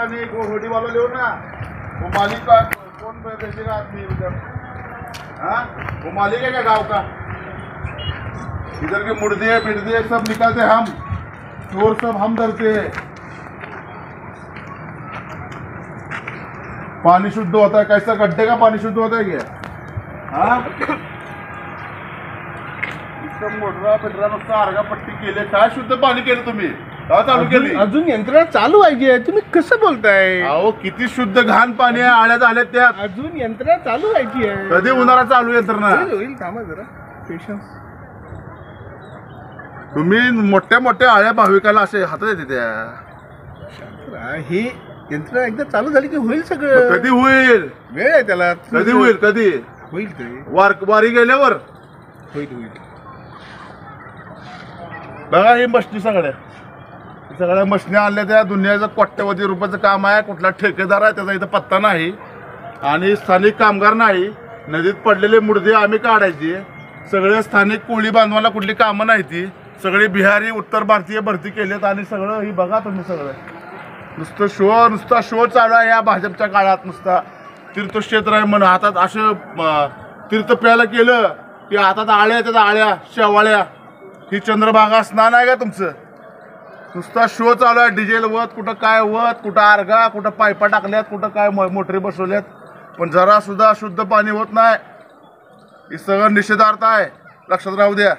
पानी होडी वाला ले ना, वो मालिक का कौन बेचेगा आदमी उधर? हाँ, वो मालिक है क्या गाँव का? इधर के मुर्दे पिर्दे सब निकालते हम, चोर सब हम धरते हैं। पानी शुद्ध होता है कैसा? गड्ढे का पानी शुद्ध होता है क्या? हाँ, मोटरा पिटरा नुसतं आरगा पट्टी केले, काय शुद्ध पाणी केलं तुम्ही? का चालू केली? अजून यंत्रणा चालू आहे, तुम्ही कसं बोलताय? अहो किती शुद्ध घाण पाणी आहे, आळ्या झाल्यात त्यात. अजून यंत्रणा चालू आहे. कधी उन्हाळा चालू यंत्रणा? होईल, थांबा जरा, पेशन्स. तुम्ही मोठ्या मोठ्या आळ्या भाविकाला असे हातात येते त्या. हे यंत्रणा एकदा चालू झाली की होईल सगळं. कधी होईल? वेळ आहे त्याला. कधी होईल? कधी होईल? ते वारी गेल्यावर होईल. बघा ही मशनी सगळ्या मशनी आणल्या त्या. दुनियाचं कोट्यवधी रुपयाचं काम आहे. कुठला ठेकेदार आहे त्याचा इथं पत्ता नाही आणि स्थानिक कामगार नाही. नदीत पडलेले मुर्दे आम्ही काढायचे. सगळे स्थानिक कोळी बांधवाला कुठली कामं नाही ती. सगळे बिहारी उत्तर भारतीय भरती केलेत आणि सगळं ही बघा तुम्ही सगळं नुसता शो चालू आहे या भाजपच्या काळात. नुसता तीर्थक्षेत्र आहे म्हणून हातात असं तीर्थ प्यायला केलं की हातात आळ्या त्याचा आळ्या शेवाळ्या. ही चंद्रभागा स्नान आहे का तुमचं? नुसता शो चालू आहे. डिझेल वत कुठं काय वत, कुठं आरगा, कुठं पायपा टाकल्यात, कुठं काय मोटरी बसवल्यात, पण जरा सुद्धा शुद्ध पाणी होत नाही. हे सगळं निषेधार्थ आहे, लक्षात राहू द्या.